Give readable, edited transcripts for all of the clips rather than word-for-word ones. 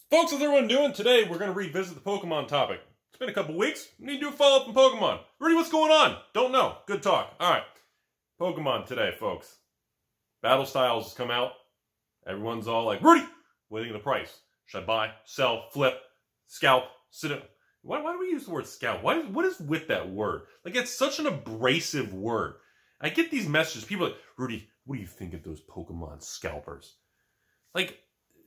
Folks, how's everyone doing? Today we're going to revisit the Pokemon topic. It's been a couple weeks. We need to do a follow-up on Pokemon. Rudy, what's going on? Don't know. Good talk. Alright. Pokemon today, folks. Battle Styles has come out. Everyone's all like, Rudy, what do you think of the price? Should I buy, sell, flip, scalp, sit up? Why do we use the word scalp? What is with that word? Like, it's such an abrasive word. I get these messages. People are like, Rudy, what do you think of those Pokemon scalpers? Like,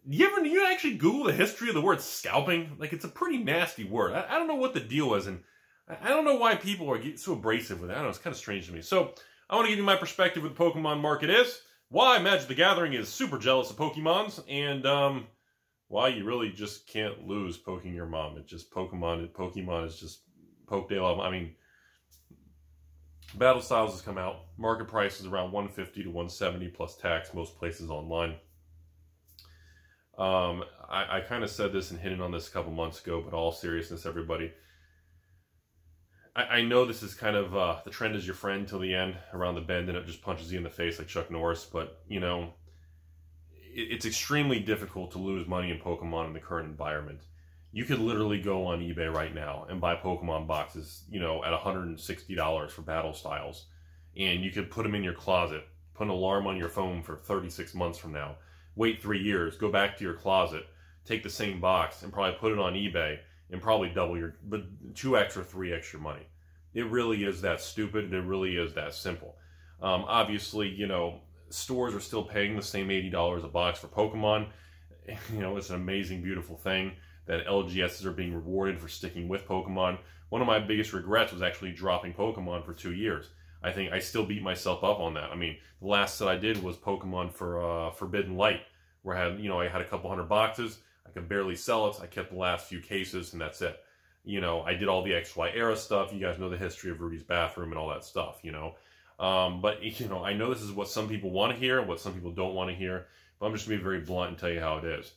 you actually Google the history of the word scalping? Like, it's a pretty nasty word. I don't know what the deal is, and I don't know why people are so abrasive with it. I don't know, it's kind of strange to me. So, I want to give you my perspective of the Pokemon market is, why Magic the Gathering is super jealous of Pokemons, and why you really just can't lose poking your mom. It's just Pokemon is just Pokedale. I mean, Battle Styles has come out. Market price is around $150 to $170 plus tax, most places online. I kind of said this and hinted on this a couple months ago, but all seriousness, everybody. I know this is kind of, the trend is your friend till the end, around the bend, and it just punches you in the face like Chuck Norris, but, you know, it's extremely difficult to lose money in Pokemon in the current environment. You could literally go on eBay right now and buy Pokemon boxes, you know, at $160 for Battle Styles, and you could put them in your closet, put an alarm on your phone for 36 months from now, wait 3 years, go back to your closet, take the same box, and probably put it on eBay, and probably double your, 2x or 3x your money. It really is that stupid, and it really is that simple. Obviously, you know, stores are still paying the same $80 a box for Pokemon. You know, it's an amazing, beautiful thing that LGSs are being rewarded for sticking with Pokemon. One of my biggest regrets was actually dropping Pokemon for 2 years. I think I still beat myself up on that. I mean, the last set I did was Pokemon for Forbidden Light, where I had a couple hundred boxes. I could barely sell it. I kept the last few cases, and that's it. You know, I did all the XY era stuff. You guys know the history of Rudy's bathroom and all that stuff, you know. But, you know, I know this is what some people want to hear and what some people don't want to hear, but I'm just going to be very blunt and tell you how it is.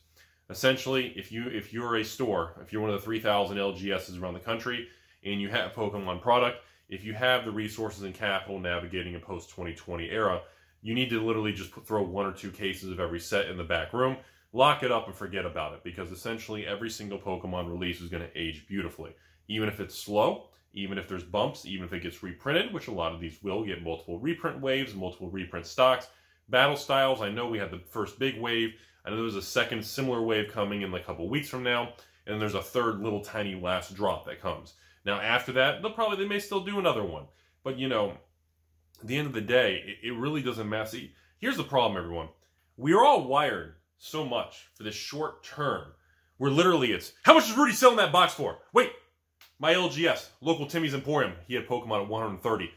Essentially, if you're a store, if you're one of the 3,000 LGSs around the country, and you have Pokemon product, if you have the resources and capital navigating a post-2020 era, you need to literally just throw 1 or 2 cases of every set in the back room, lock it up, and forget about it, because essentially every single Pokemon release is going to age beautifully. Even if it's slow, even if there's bumps, even if it gets reprinted, which a lot of these will get multiple reprint waves, multiple reprint stocks. Battle Styles, I know we had the first big wave. I know there's a second similar wave coming in like a couple weeks from now, and there's a third little tiny last drop that comes. Now after that, they may still do another one. But, you know, at the end of the day, it really doesn't matter. See, here's the problem, everyone. We are all wired so much for this short term, where literally it's, how much is Rudy selling that box for? Wait, my LGS, local Timmy's Emporium, he had Pokemon at 130.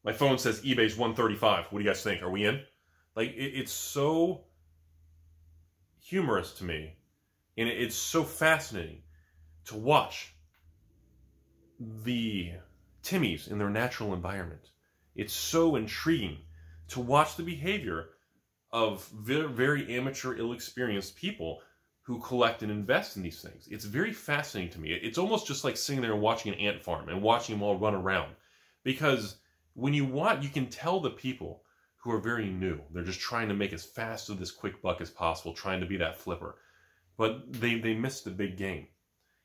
My phone says eBay's 135. What do you guys think? Are we in? Like, it's so humorous to me, and it's so fascinating to watch the Timmys in their natural environment. It's so intriguing to watch the behavior of very, very amateur, ill-experienced people who collect and invest in these things. It's very fascinating to me. It's almost just like sitting there and watching an ant farm and watching them all run around. Because when you can tell the people who are very new, they're just trying to make as fast of this quick buck as possible, trying to be that flipper. But they miss the big game.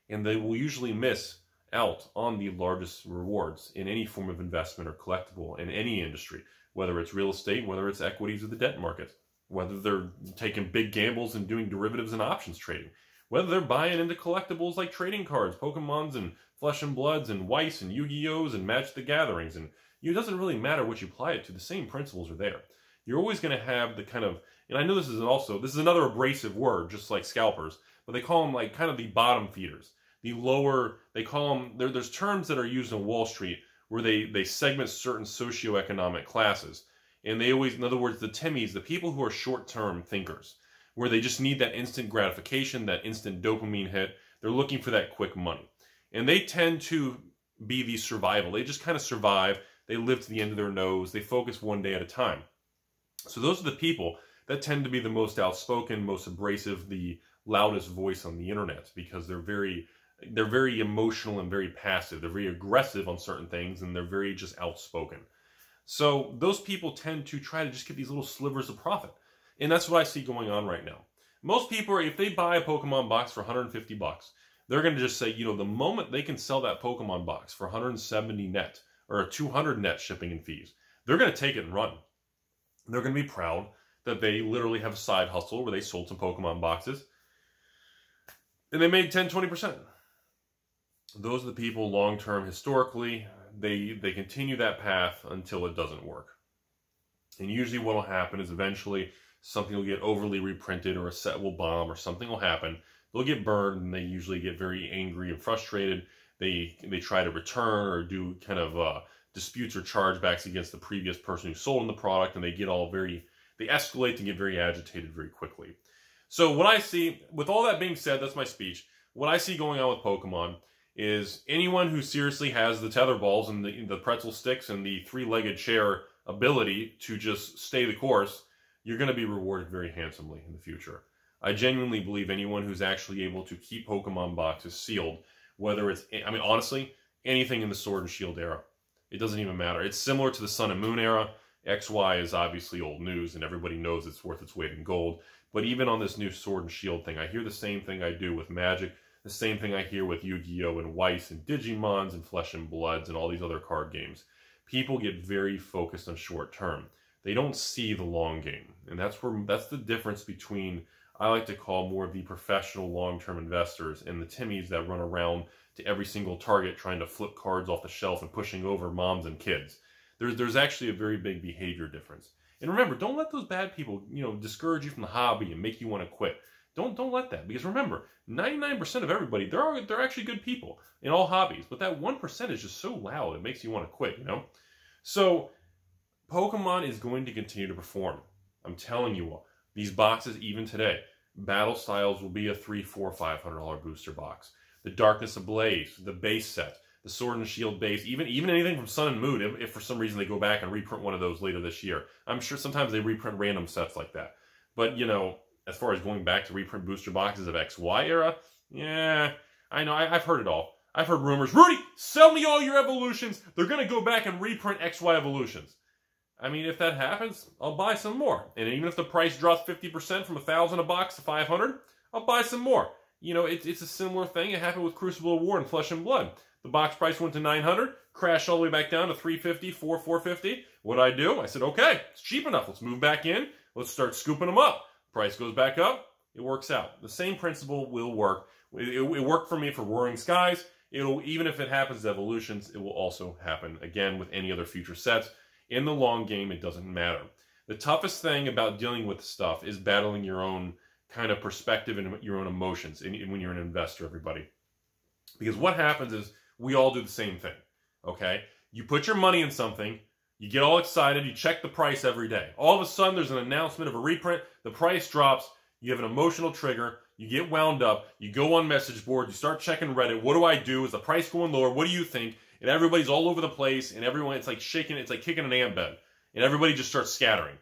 And they will usually miss out on the largest rewards in any form of investment or collectible in any industry, whether it's real estate, whether it's equities or the debt market, whether they're taking big gambles and doing derivatives and options trading, whether they're buying into collectibles like trading cards, Pokemons and Flesh and Bloods and Weiss and Yu-Gi-Ohs and Magic the Gatherings. And it doesn't really matter what you apply it to. The same principles are there. You're always going to have the kind of, and I know this is another abrasive word, just like scalpers, but they call them like kind of the bottom feeders. The lower, they call them, there's terms that are used on Wall Street where they segment certain socioeconomic classes. And they always, in other words, the Timmys, the people who are short-term thinkers, where they just need that instant gratification, that instant dopamine hit. They're looking for that quick money. And they tend to be the survival. They just kind of survive. They live to the end of their nose. They focus one day at a time. So those are the people that tend to be the most outspoken, most abrasive, the loudest voice on the internet, because they're very emotional and very passive. They're very aggressive on certain things, and they're very just outspoken. So those people tend to try to just get these little slivers of profit. And that's what I see going on right now. Most people, if they buy a Pokemon box for 150 bucks, they're going to just say, you know, the moment they can sell that Pokemon box for 170 net or 200 net shipping and fees, they're going to take it and run. They're going to be proud that they literally have a side hustle where they sold some Pokemon boxes and they made 10, 20%. Those are the people long-term historically, they continue that path until it doesn't work. And usually what will happen is eventually something will get overly reprinted or a set will bomb or something will happen. They'll get burned and they usually get very angry and frustrated. They try to return or do kind of disputes or chargebacks against the previous person who sold them the product, and they get all they escalate and get very agitated very quickly. So what I see, with all that being said, that's my speech. What I see going on with Pokemon is anyone who seriously has the tether balls and the pretzel sticks and the three-legged chair ability to just stay the course, you're going to be rewarded very handsomely in the future. I genuinely believe anyone who's actually able to keep Pokemon boxes sealed, whether it's, I mean, honestly, anything in the Sword and Shield era, it doesn't even matter. It's similar to the Sun and Moon era. XY is obviously old news, and everybody knows it's worth its weight in gold. But even on this new Sword and Shield thing, I hear the same thing I do with Magic, the same thing I hear with Yu-Gi-Oh! And Weiss and Digimons and Flesh and Bloods and all these other card games. People get very focused on short term. They don't see the long game. And that's the difference between, I like to call, more of the professional long-term investors and the Timmies that run around to every single target trying to flip cards off the shelf and pushing over moms and kids. There's actually a very big behavior difference. And remember, don't let those bad people, you know, discourage you from the hobby and make you want to quit. Don't let that, because remember, 99% of everybody, they're actually good people in all hobbies, but that 1% is just so loud it makes you want to quit, you know? So Pokemon is going to continue to perform. I'm telling you all, these boxes even today, Battle Styles will be a $300, $400, $500 booster box. The Darkness Ablaze, the base set, the Sword and Shield base, even anything from Sun and Moon, if for some reason they go back and reprint one of those later this year. I'm sure sometimes they reprint random sets like that. But, you know, as far as going back to reprint booster boxes of XY era, yeah, I know, I've heard it all. I've heard rumors, Rudy, sell me all your evolutions. They're going to go back and reprint XY evolutions. I mean, if that happens, I'll buy some more. And even if the price drops 50% from $1,000 a box to $500, I'll buy some more. You know, it's a similar thing. It happened with Crucible War and Flesh and Blood. The box price went to $900, crashed all the way back down to $350, $450. What did I do? I said, okay, it's cheap enough. Let's move back in. Let's start scooping them up. Price goes back up. It works out. The same principle will work. It worked for me for Roaring Skies. Even if it happens to Evolutions, it will also happen again with any other future sets. In the long game, it doesn't matter. The toughest thing about dealing with stuff is battling your own kind of perspective and your own emotions when you're an investor, everybody. Because what happens is we all do the same thing, okay? You put your money in something, you get all excited, you check the price every day. All of a sudden, there's an announcement of a reprint, the price drops, you have an emotional trigger, you get wound up, you go on message board, you start checking Reddit, what do I do? Is the price going lower? What do you think? And everybody's all over the place, and everyone, it's like shaking, it's like kicking an ant bed, and everybody just starts scattering.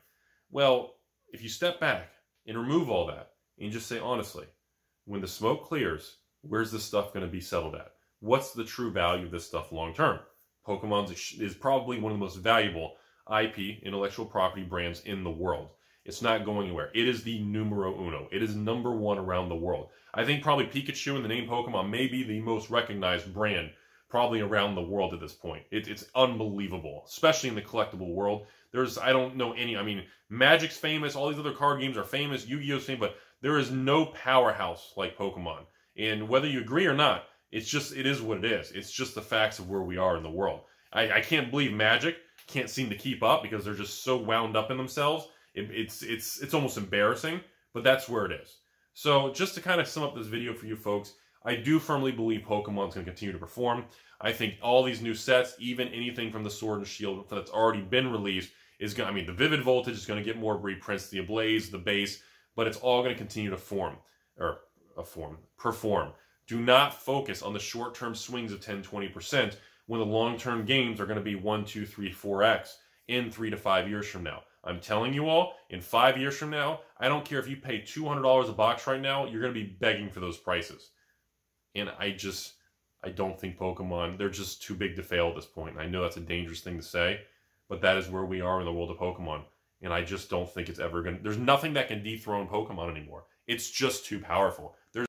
Well, if you step back and remove all that, and just say honestly, when the smoke clears, where's this stuff going to be settled at? What's the true value of this stuff long term? Pokemon is probably one of the most valuable IP, intellectual property brands in the world. It's not going anywhere. It is the numero uno. It is #1 around the world. I think probably Pikachu and the name Pokemon may be the most recognized brand probably around the world at this point. It's unbelievable, especially in the collectible world. I don't know any, I mean, Magic's famous, all these other card games are famous, Yu-Gi-Oh's famous, but there is no powerhouse like Pokemon. And whether you agree or not, it is what it is. It's just the facts of where we are in the world. I can't believe Magic can't seem to keep up because they're just so wound up in themselves. It's almost embarrassing, but that's where it is. So just to kind of sum up this video for you folks, I do firmly believe Pokemon's going to continue to perform. I think all these new sets, even anything from the Sword and Shield that's already been released, is going. I mean, the Vivid Voltage is going to get more reprints, the Ablaze, the base, but it's all going to continue to perform. Do not focus on the short-term swings of 10-20% when the long-term gains are going to be 1, 2, 3, 4x in 3 to 5 years from now. I'm telling you all, in 5 years from now, I don't care if you pay $200 a box right now, you're going to be begging for those prices. And I don't think Pokemon, they're just too big to fail at this point. And I know that's a dangerous thing to say, but that is where we are in the world of Pokemon. And I just don't think it's ever going to, there's nothing that can dethrone Pokemon anymore. It's just too powerful. There's